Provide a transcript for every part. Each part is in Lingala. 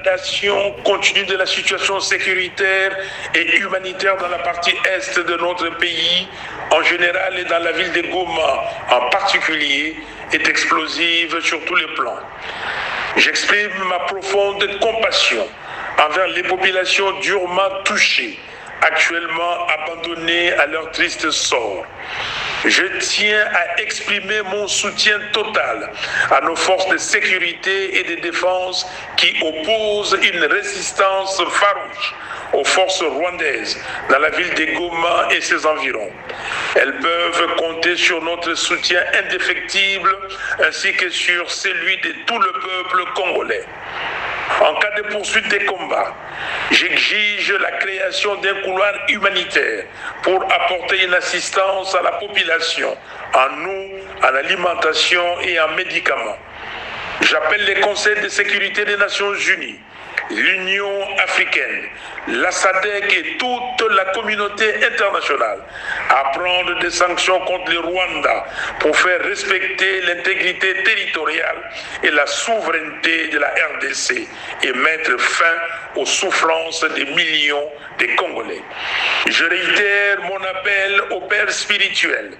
dégradation continue de la situation sécuritaire et humanitaire dans la partie est de notre pays, en général, et dans la ville de Goma en particulier, est explosive sur tous les plans. J'exprime ma profonde compassion envers les populations durement touchées, actuellement abandonnées à leur triste sort. Je tiens à exprimer mon soutien total à nos forces de sécurité et de défense qui opposent une résistance farouche aux forces rwandaises dans la ville de Goma et ses environs. Elles peuvent compter sur notre soutien indéfectible ainsi que sur celui de tout le peuple congolais. En cas de poursuite des combats, j'exige la création d'un couloir humanitaire pour apporter une assistance à la population en eau, en alimentation et en médicaments. J'appelle les conseils de sécurité des Nations Unies, l'Union africaine, la SADC et toute la communauté internationale à prendre des sanctions contre le Rwanda pour faire respecter l'intégrité territoriale et la souveraineté de la RDC et mettre fin aux souffrances des millions de Congolais. Je réitère mon appel aux pères spirituels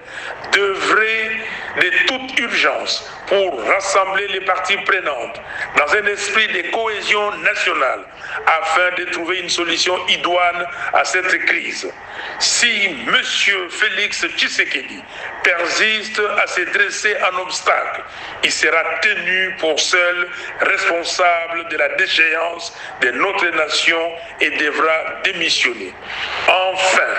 d'œuvrer de toute urgence pour rassembler les parties prenantes dans un esprit de cohésion nationale afin de trouver une solution idoine à cette crise. Si M. Félix Tshisekedi persiste à se dresser en obstacle, il sera tenu pour seul responsable de la déchéance de notre nation et devra démissionner. Enfin,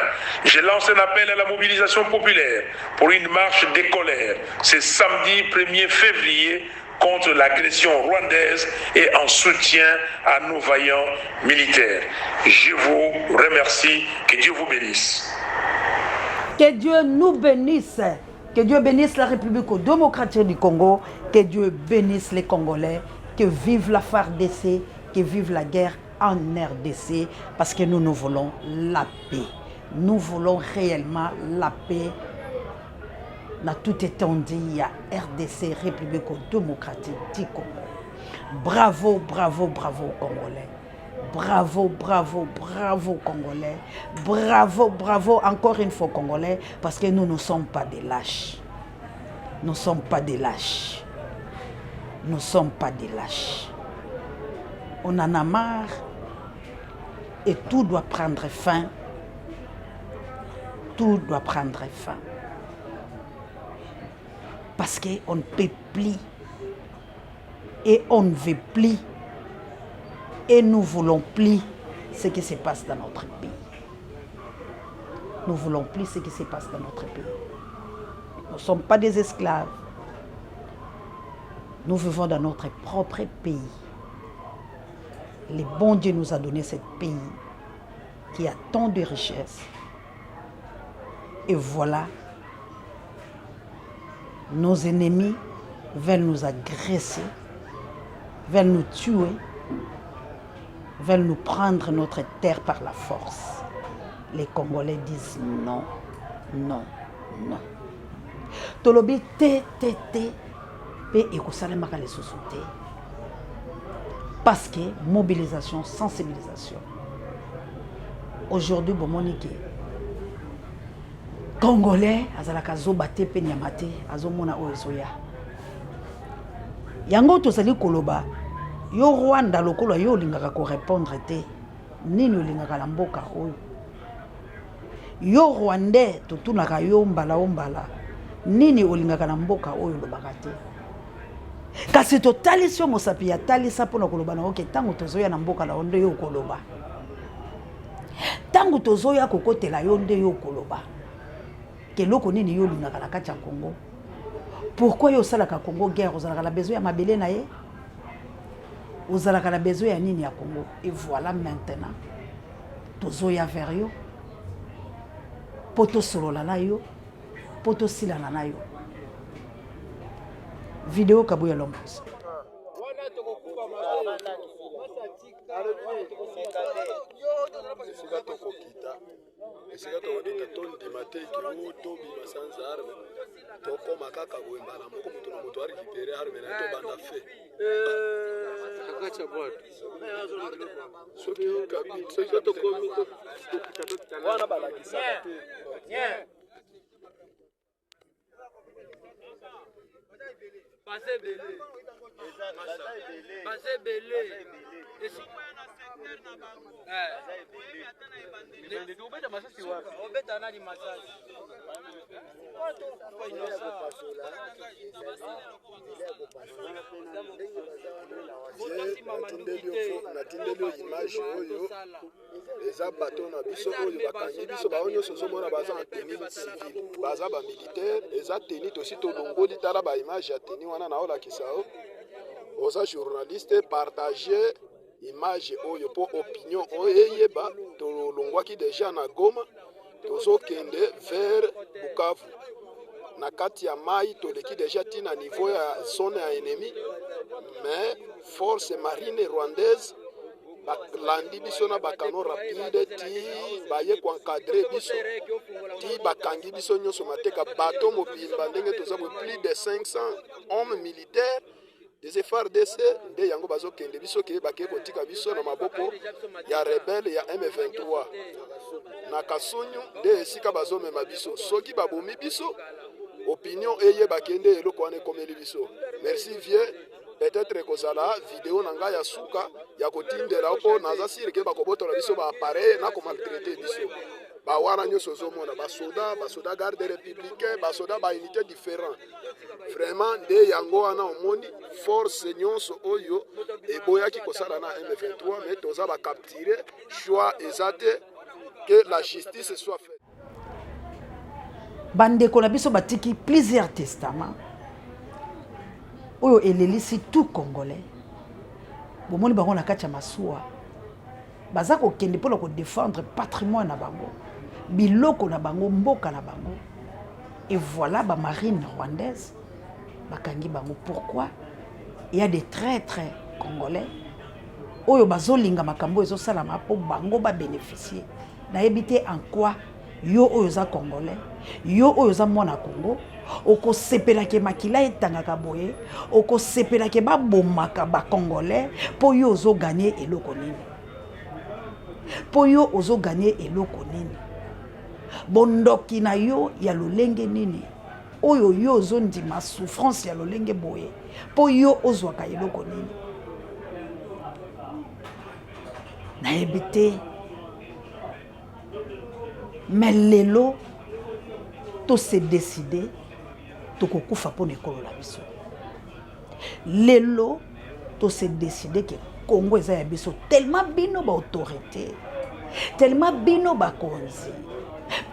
je lance un appel à la mobilisation populaire pour une marche des colères ce samedi 1er février contre l'agression rwandaise et en soutien à nos vaillants militaires. Je vous remercie. Que Dieu vous bénisse. Que Dieu nous bénisse. Que Dieu bénisse la République démocratique du Congo. Que Dieu bénisse les Congolais. Que vive la FARDC. Que vive la guerre en RDC. Parce que nous voulons la paix. Nous voulons réellement la paix. Dans toute étendue, RDC, République démocratique du Congo. Bravo, bravo, bravo Congolais. Bravo, bravo, bravo Congolais. Bravo, bravo encore une fois Congolais. Parce que nous ne sommes pas des lâches. Nous ne sommes pas des lâches. Nous ne sommes pas des lâches. On en a marre. Et tout doit prendre fin. Tout doit prendre fin. Parce qu'on ne peut plus et on ne veut plus et nous ne voulons plus ce qui se passe dans notre pays. Nous ne voulons plus ce qui se passe dans notre pays. Nous ne sommes pas des esclaves. Nous vivons dans notre propre pays. Le bon Dieu nous a donné ce pays qui a tant de richesses. Et voilà. Nos ennemis veulent nous agresser, veulent nous tuer, veulent nous prendre notre terre par la force. Les Congolais disent non, non, non. Tolobi te, pe ekosalemaka les sociétés. Parce que mobilisation, sensibilisation. Aujourd'hui, Bomonike. Congolais, azalaka zobate pe nyamate, azomona oezoya. Yango tozali koloba, yo Rwanda lokolo yo lingaka ko répondre te. Nini lingaka la mboka oyo. Yo Rwandais totunaka yo mbala ombala. Nini olingaka na mboka oyo lobaka te. Kasi totali sio mosapi ya tali sapona koloba na oke tango tozoya na mboka la onde yo koloba. Tango tozoya kokotela yo nde yo koloba. Keloko nini yo lingaka na kati ya Congo. Pourquoi yo salaka Congo guerre ozalaka la besoin ya mabele na ye? Ozalaka la besoin ya nini ya Congo? Et voilà maintenant. Tozoya vers yo. Poto solola na yo. Poto silana na yo. Vidéo Kabuya Lombos. esika tokondita tondima te kiu tobima sans arme tokoma kaka boye mbala moko moto na moto arécupere arme na ye tobanda fe soki tokomi wana balakisaka te natindeli image oyo eza bato na biso oyo bakangi biso bao nyonso ozomona baza na teni civile baza bamilitaire eza teni tosi tolongoli tala baimage ya teni wana naolakisa o oza journaliste partage image oyo mpo opinion oyo eyeba tolongwaki deja na Goma tozokende vers Bukavu na kati ya mai toleki deja tina niveau ya zone ya ennemi mais force marine rwandaise balandi biso na bakano rapide ti baye koencadre biso ti bakangi biso nyonso mateka bato mobimba ndenge toza bo plus de 500 hommes militaires des FARDC nde yango bazokende biso ke bake kotika biso na maboko ya rebelle ya M23 na Kasunyu nde esika bazomema biso soki babomi biso opinion eye bakende eloko wana ekomeli biso. Merci vieux, peut-être kozala vidéo na ngai ya suka ya kotindela opo naza sire ke bakobotola biso ba appareil na ko maltraiter biso ba wana nyonso zomona basoda garde républicain basoda ba unité différent vraiment nde yango wana omoni force nyonso oyo eboyaki kosala na M23 mais toza ba capturer choix ezate que la justice soit faite. Bandeko na biso batiki plusieurs testaments oyo elelisi tout congolais bomoni bango na kati ya masuwa baza kokende mpona kodéfendre patrimoine na bango biloko na bango mboka na bango et voilà ba marine rwandaise bakangi bango. Pourquoi? Il y a des traîtres congolais oyo bazolinga makambo ezosalama mpo bango babénéficier nayebite en quoi yo oyo za congolais yo oyo za mwana Congo okosepelake makila etangaka boye okosepelake babomaka ba congolais po yo ozo gagner eloko nini po yo ozo gagner eloko nini bondoki na yo ya lolenge nini oyo yo ozo ndima souffrance ya lolenge boye po yo ozwaka eloko nini nayebite. Mais lelo to se décider to kokufa pona ekolo la biso. Lelo to se décider que Congo eza ya biso tellement bino ba autorité tellement bino ba konzi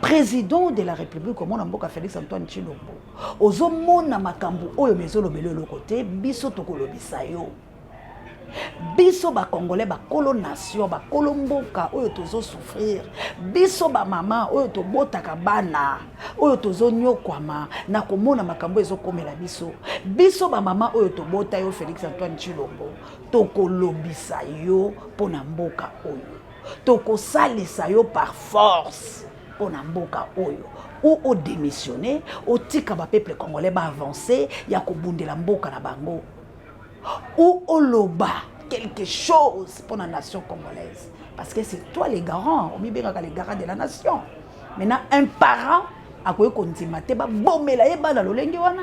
président de la République comme on mboka Félix Antoine Tshilombo ozo mona makambo oyo mezolo belelo côté biso to kolobisa yo biso ba congolais ba colonation ba kolomboka oyo tozo souffrir biso ba mama oyo to botaka bana oyo tozo nyokwama na komona makambo ezo komela biso biso ba mama oyo to bota yo Félix Antoine Tshilombo to kolobisa yo pona mboka oyo to kosalisa yo par force pona mboka oyo ou au démissionner au tika ba peuple congolais ba avancer ya kobundela mboka na bango ou oloba quelque chose pour la nation congolaise. Parce que c'est toi les garants, on les garants de la nation. Maintenant, un parent a quoi qu'on dit, ma teba bomela eba la lolenge wana.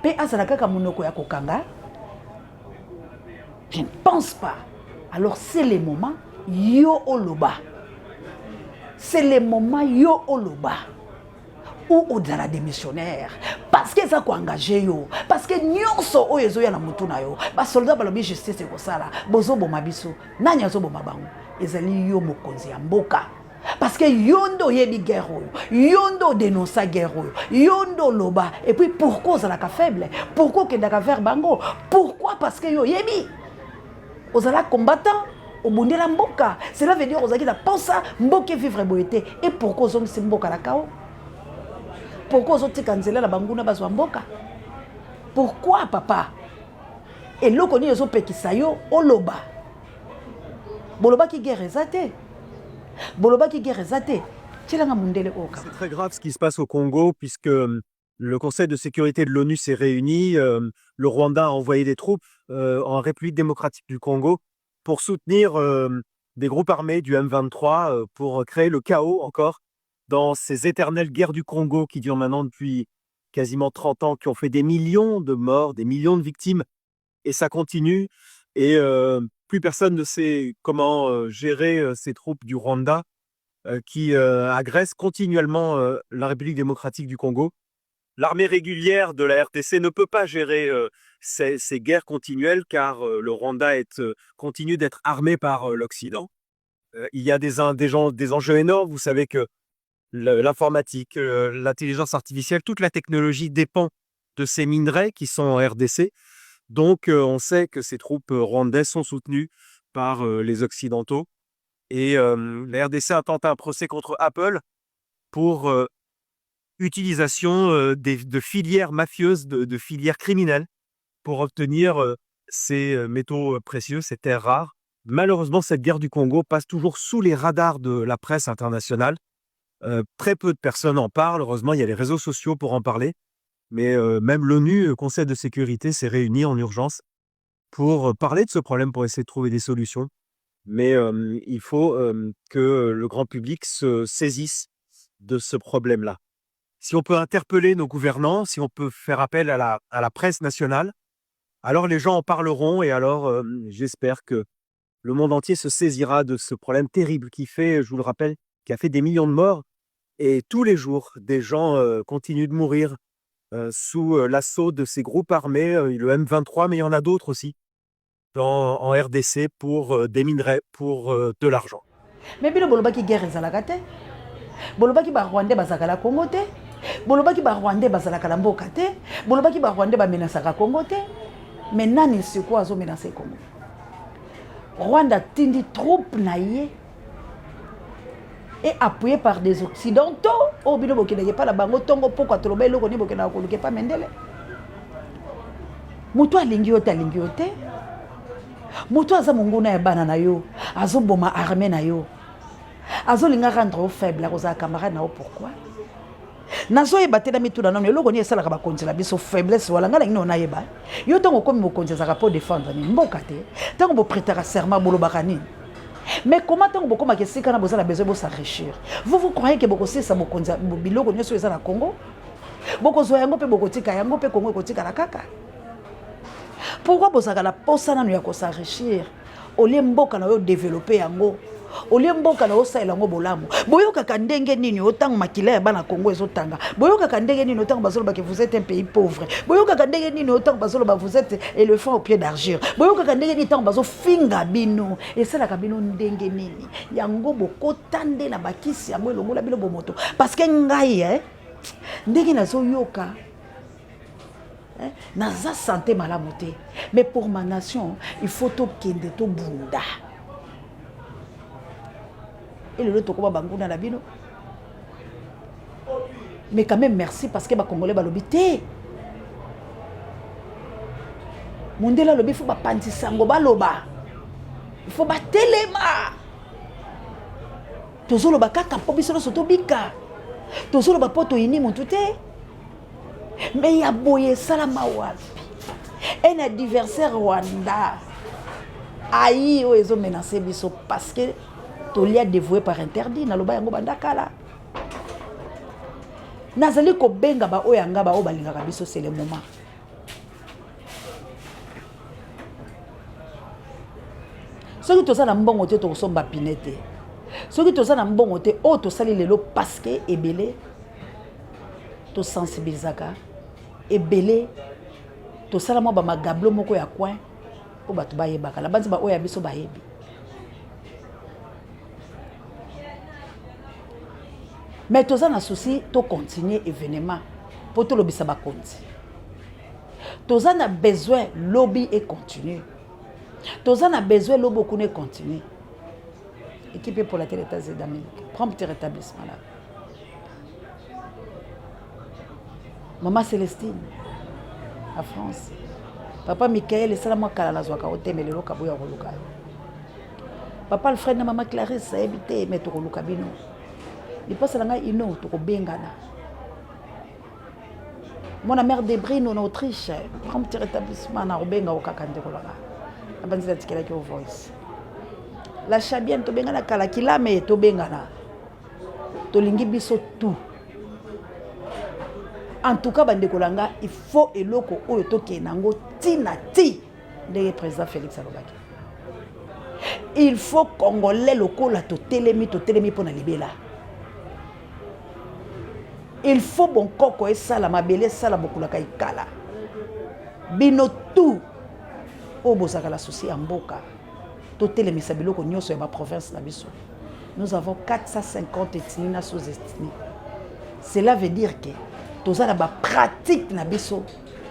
Pe asalaka kamunoko ya kokanga. Je ne pense pas. Alors c'est le moment yo oloba. C'est le moment yo oloba. Ou au-delà des missionnaires parce que ça ko engagé yo parce que nyonso oyo ezo ya na mutu na yo ba soldat ba lobi justice ko sala bozo boma biso nanya zo boma bango ezali yo mokonzi ya mboka parce que yondo yebi guerre oyo yondo dénoncer guerre oyo yondo loba et puis pourquoi ça la ka faible pourquoi que ndaka faire bango pourquoi parce que yo yebi ozala combattant au bondi la mboka cela veut dire ozaki la pensa mboka vivre boité et pourquoi ozongi se mboka la kao. Pourquoi ils ont dit que la banguna bazwa mboka? Pourquoi papa? Et là qu'on ils ont peki sayo oloba. Boloba ki guerre ezate. Boloba ki guerre ezate. Tshilanga mundele oka. C'est très grave ce qui se passe au Congo, puisque le Conseil de sécurité de l'ONU s'est réuni. Le Rwanda a envoyé des troupes en République démocratique du Congo pour soutenir des groupes armés du M23 pour créer le chaos encore dans ces éternelles guerres du Congo qui durent maintenant depuis quasiment 30 ans, qui ont fait des millions de morts, des millions de victimes, et ça continue. Et plus personne ne sait comment gérer ces troupes du Rwanda qui agressent continuellement la République démocratique du Congo. L'armée régulière de la RDC ne peut pas gérer ces guerres continuelles car le Rwanda continue d'être armé par l'Occident. Il y a des enjeux énormes. Vous savez que l'informatique, l'intelligence artificielle, toute la technologie dépend de ces minerais qui sont en RDC. Donc, on sait que ces troupes rwandaises sont soutenues par les Occidentaux. Et la RDC a tenté un procès contre Apple pour utilisation de filières mafieuses, de filières criminelles pour obtenir ces métaux précieux, ces terres rares. Malheureusement, cette guerre du Congo passe toujours sous les radars de la presse internationale. Très peu de personnes en parlent. Heureusement, il y a les réseaux sociaux pour en parler. Mais même l'ONU, le Conseil de sécurité, s'est réuni en urgence pour parler de ce problème, pour essayer de trouver des solutions. Mais il faut que le grand public se saisisse de ce problème-là. Si on peut interpeller nos gouvernants, si on peut faire appel à la presse nationale, alors les gens en parleront et alors j'espère que le monde entier se saisira de ce problème terrible qui fait, je vous le rappelle, qui a fait des millions de morts. Et tous les jours, des gens continuent de mourir sous l'assaut de ces groupes armés, le M23, mais il y en a d'autres aussi, en RDC pour des minerais, pour de l'argent. Mais bino bolobaki guerre ezalaka te. Bolobaki ba Rwandais bazakala Congo te. Bolobaki ba Rwandais bazalaka la mboka te. Bolobaki ba Rwandais ba menasaka Congo te. Mais nani c'est quoi azo menacer Congo? Rwanda tindi troupe na ye et appuyé par des occidentaux. Oh bino bokende pas la bango tongo pourquoi toloba eloko ni bokenda koluke pa mendele. Mutu alingi yo te. Mutu aza monguna ya bana na yo, azo boma armée na yo. Azo linga rendre au faible, aza camarade na yo pourquoi? Nazo yeba te na mitu na nono eloko ni esala ka ba konzela biso faiblesse wala ngala ngino na yeba. Yo tongo komi mo konzela ka pour défendre ni mboka te. Tango bo prêter serment bolobaka nini? Mais comment tant que vous si quand vous avez besoin de s'enrichir, vous croyez que beaucoup ça beaucoup de biloko nyoso eza na Congo, beaucoup zo yango pe beaucoup tika yango pe Congo kotika la kaka. Pourquoi vous avez la posa na ya ko s'enrichir? Au lieu mboka na yo développer yango, au lieu mboka na yo sa yango bolamu. Boyoka kandenge nini otango makila ya bana Congo ezotanga. Boyoka kandenge nini otango bazolo que vous êtes un pays pauvre. Boyoka kandenge nini otango bazolo vous êtes éléphant au pied d'argile. Boyoka kandenge nini otango bazo finga bino. Et ça la kabino ndenge nini. Yango boko tande na bakisi yango elongola bino bomoto. Parce que ngai ndenge nazo yoka naza santé malamu te. Mais pour ma nation, il faut to kende to bunda. Et le toko banguna la bino. Mais quand même merci parce que ba congolais ba lobité. Mondela lobi faut ba pantisango ba loba. Il faut ba telema. Tozolo ba kaka po biso soto bika. Tozolo ba poto ini montute. Mais ya boye salama wapi. Un adversaire Rwanda. Aïe o ezo menacer biso parce que tolia dévoué par interdit na loba yango bandakala. Nazali ko benga ba oyanga ba obalingaka biso c'est le moment. Soki toza na mbongo te to somba pinete. Soki toza na mbongo te o to sali lelo parce que ebele to sensibilisaka ebele to sala mo ba magablo moko ya coin po batu ba yebaka la banzi ba oya biso ba yebi. Mais tous en souci, to continuer événement pour tout lobby ça va continuer. Tous en a besoin lobby et continue. Tous en a besoin lobby et continue. Équipé pour la télé États-Unis d'Amérique. Prompt rétablissement là. Maman Célestine, à France. Papa Michael et ça moi kala zwaka otemele lo kabuya koluka. Papa le frère de maman Clarisse a habité mais to koluka bino. liposa na ngai ino tokobengana mwana mère de Brino en Autriche prompt rétablissement na kobenga okaka ndeko langa abanzila tikelaki au voice la chabienne tobengana kala kilame tobengana tolingi biso tout en tout cas bandeko langa il faut eloko oyo tokenango tina ti ndenge président Félix alobaki il faut congolais lokola totelemi pour na libela il faut bon koko esala mabele sala bokulaka ikala bino tout o bozaka la souci ya mboka totelemisa biloko nyonso ya ba province na biso nous avons 450 ethnies na sous-ethnies cela veut dire que tozala ba pratique na biso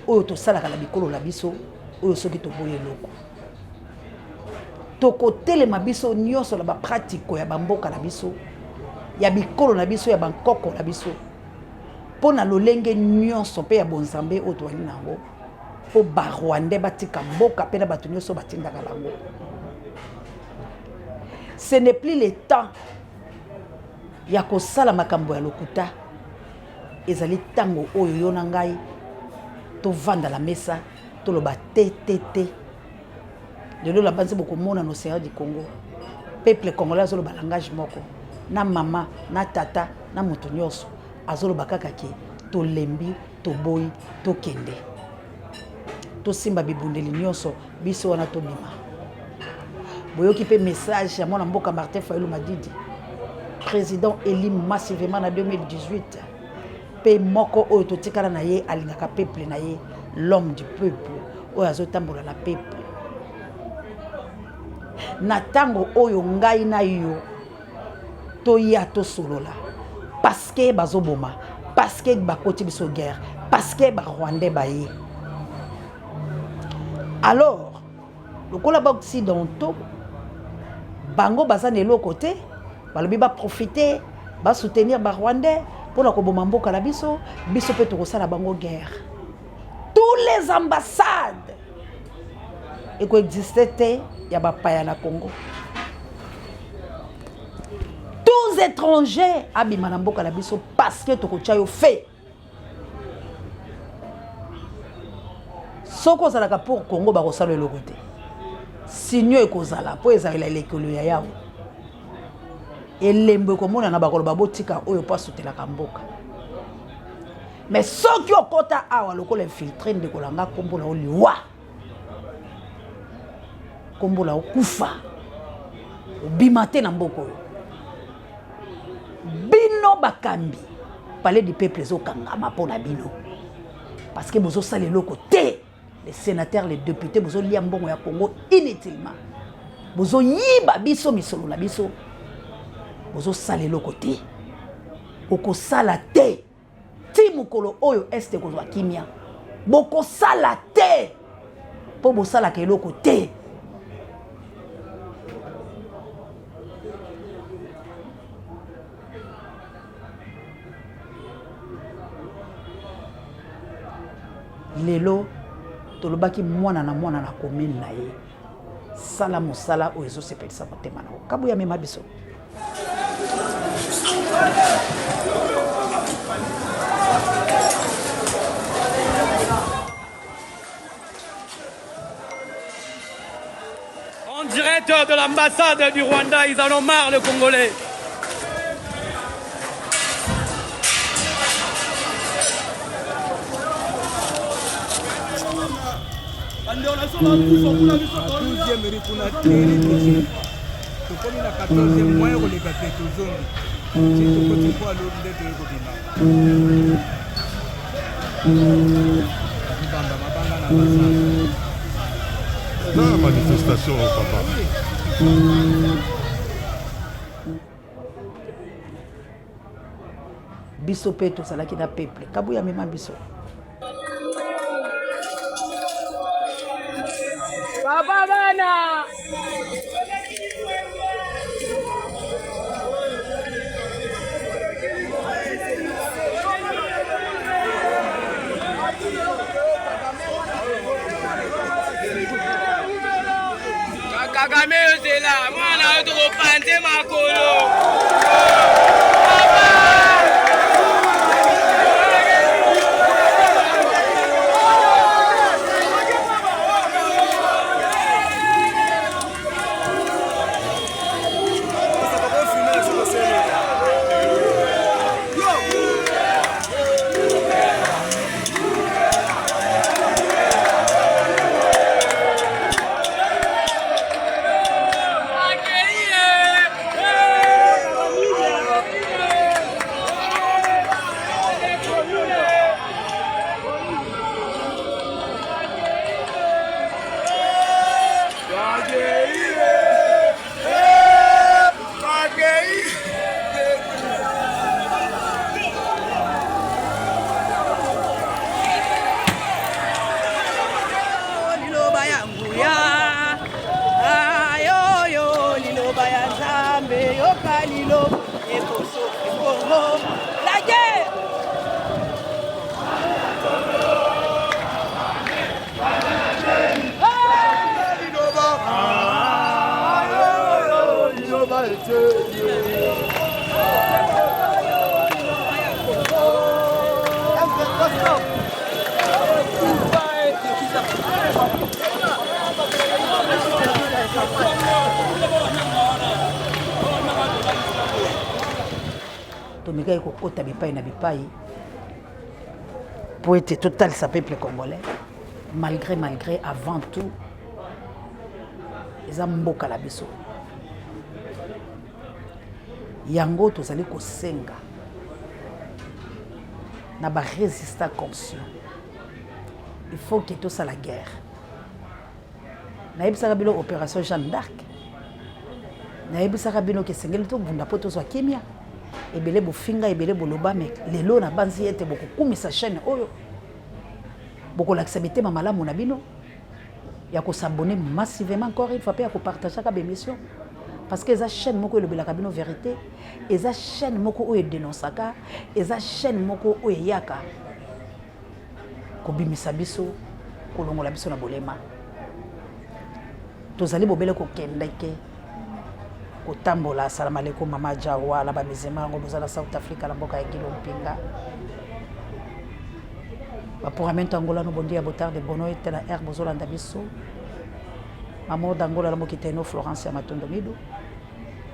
oyo tosalaka na bikolo na biso oyo soki toboye loko tokotelema biso nyonso na ba pratique ya bamboka na biso ya bikolo na biso ya bankoko na biso pona lolenge nyonso pe ya bonzambe oyo toali nango po barwandais batika mboka pe na bato nyonso batindaka lango. Ce n'est plus le temps ya kosala makambo ya lokuta ezali tango oyo yo na ngai tovanda la mesa toloba te lelo la banze bokomona no Océan du Congo peuple congolais azoloba langage moko na mama na tata na moto nyonso azoloba kaka ke tolembi toboyi tokende tosimba bibundeli nyonso biso wana tobima boyoki pe message ya mwana mboka Martin Fayulu Madidi président élu massivement en 2018 pe moko oyo totikala na ye alingaka peuple na ye l'homme du peuple oyo azotambola na peuple na tango oyo ngai na yo toya tosolola parce que bazoboma parce que bakoti biso guerre parce que ba Rwandais baye alors lokola ba occidentaux bango bazana eloko te balobi ba profiter ba soutenir ba Rwandais pour la koboma mboka la biso biso pe tokosala bango guerre tous les ambassades et coexister ya ba paya na Congo tous étrangers abima na mboka la biso parce que tokotia yo fait soko zalaka pour Congo ba kosala eloko te sinyo ekozala po ezala lekolo ya yawo elembo komona na bakolo babotika oyo pa soutenaka mboka mais soki okota awa lokola infiltré ndeko langa kombola oliwa kombola okufa obimate na mboka oyo bino bakambi palais du peuple ezokangama mpona bino parce que bozosala eloko te les sénateurs les députés bozolia mbongo ya Congo inutilement bozoyiba biso misolo na biso bozosala eloko te okosala te ti mokolo oyo este kozwa kimia bokosala te po bosalaka eloko te lelo tolobaki mwana na commune na ye sala mosala oyo ezosepelisa motema nango kabu ya mema biso. En direct de l'ambassade du Rwanda, ils en ont marre, les Congolais. La manifestation, papa. Biso pe to salaki na peuple kabuya mema biso. Papa bana. Kagame yozela mwana otoko pante makolo. Papa Tomika kokota bipai na bipai pour être total sa peuple congolais malgré avant tout eza mboka la biso yango tozali kosenga na ba résistant conscient il faut que tout ça la guerre na yebisaka bino opération Jeanne d'Arc na yebisaka bino ke sengeli to bunda poto so kimia ebele bofinga ebele boloba mais lelo na banzi ete bokokumisa chaîne oyo bokolakisa bitema malamu na bino ya s'abonner massivement encore une fois pe ya kopartager ka bémission parce que eza chaîne moko elobelaka bino vérité eza chaîne moko oyo dénonçaka eza chaîne moko oyo yaka kobimisa biso kolongola biso na bolema tozali bobele kokendeke kotambola salam alaikum mama Jawa la ba mizema ngo bozala South Africa la mboka ya Kilo Mpinga ba pour amento Angola no bondi ya botar de bono et la air bozola ndabiso mamo d'Angola la mokiteno Florence ya Matondo Midu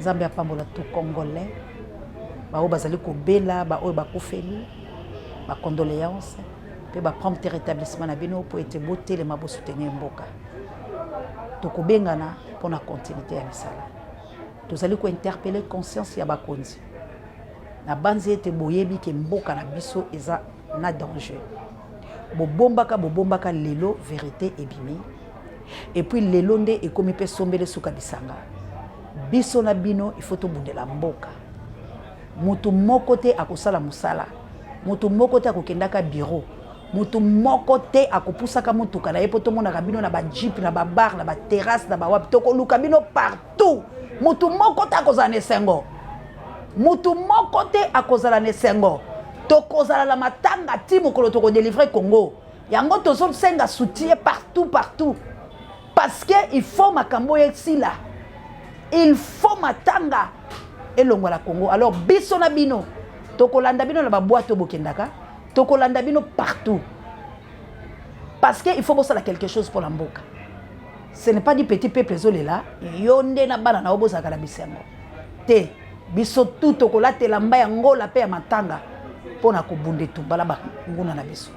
Zambia ya pambola tout congolais ba o bazali ko bela ba o ba kufeli ba condoléances pe ba prompt rétablissement na bino pour être beauté les mabo soutenir mboka to ko bengana pour la continuité ya misala tozali ko interpeller conscience ya bakonzi na banzi ete boyebi ke mboka na biso eza na danger bobombaka lelo vérité ebimi et puis lelo nde ekomi pe sombele suka bisanga biso na bino il faut to bundela mboka mutu moko te akosala musala mutu moko te akokendaka bureau mutu moko te akopusaka mutuka na yepo to monaka bino na ba jeep na ba bar na ba terrasse na ba wapi to koluka bino partout mutu moko te akozala nesengo mutu moko te akozala nesengo tokozala la matanga ti mokolo toko délivrer Congo yango tozo senga soutien partout parce que il faut makambo yexila il faut matanga elongo la Congo alors biso na bino tokolanda bino na ba boîte bokendaka tokolanda bino partout parce que il faut bosala quelque chose pour la mboka. Ce n'est pas du petit peuple zolela yonde na bana na obosaka la bisengo te biso tout tokolate la mbaya ngola pe ya matanga pona kobunde tumbala ba nguna na biso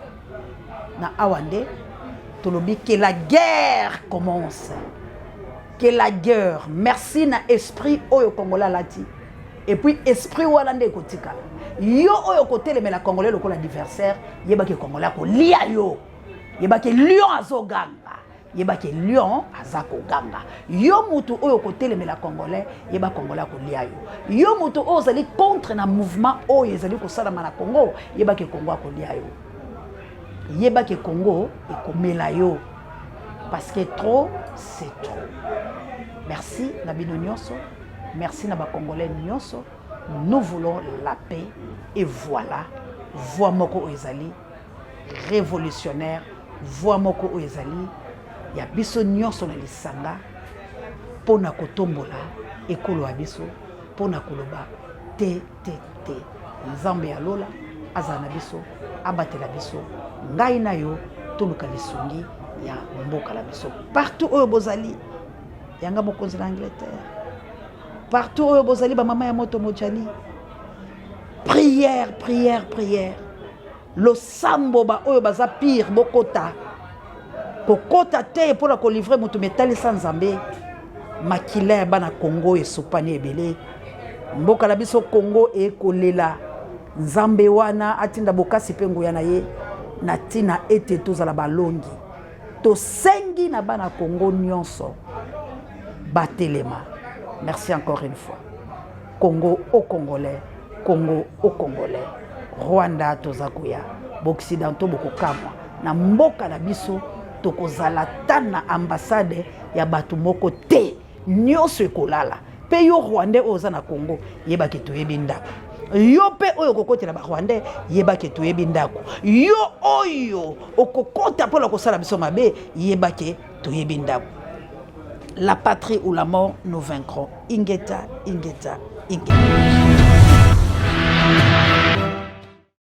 na awande tolobi que la guerre commence que la guerre merci na esprit oyo kongola lati et puis esprit wala nde kotika yo oyo kotelemela congolais lokola adversaire yeba ke kongola ko lia yo yeba ke lion azoganga yeba ke lion azako ganga yo mutu oyo kotelemela congolais yeba congolais ko lia yo mutu oyo zali contre na mouvement oyo zali ko salama na Congo yeba ke Congo ko lia yo yeba ke Congo e komela yo parce que trop c'est trop. Merci na bino nyonso, merci na ba congolais nyonso. Nous voulons la paix et voilà voix moko ezali révolutionnaire voix moko ezali ya biso nyonso na lisanga pona kotombola ekolo ya biso pona koloba te nzambe ya lola azana biso abatela biso ngai na yo toluka lisungi ya mboka la biso partout oyo bozali yanga mokonzi na Angleterre partout oyo bozali ba mama ya moto mojali prière lo sambo ba oyo baza pire bokota kokota te pour la livrer mutu metali sans nzambe makila bana Congo esopani ebele mboka la biso Congo ekolela nzambe wana atinda bokasi pe nguya na ye na tina ete tozala balongi tosengi na bana Congo nyonso batelema. Merci encore une fois. Congo au Congolais, Congo au Congolais. Rwanda tozakuya, Boccidentaux bokokamwa. Na mboka na biso tokozala tana ambassade ya batu moko te. Nyonso ekolala. Pe yo Rwandais oza na Congo, yebaki toyebi ndako. Yo pe oyo kokotela ba Rwandais, yebaki toyebi ndako. Yo oyo okokota pola kosala biso mabe, yebaki toyebi ndako. La patrie ou la mort, nous vaincrons. Ingeta.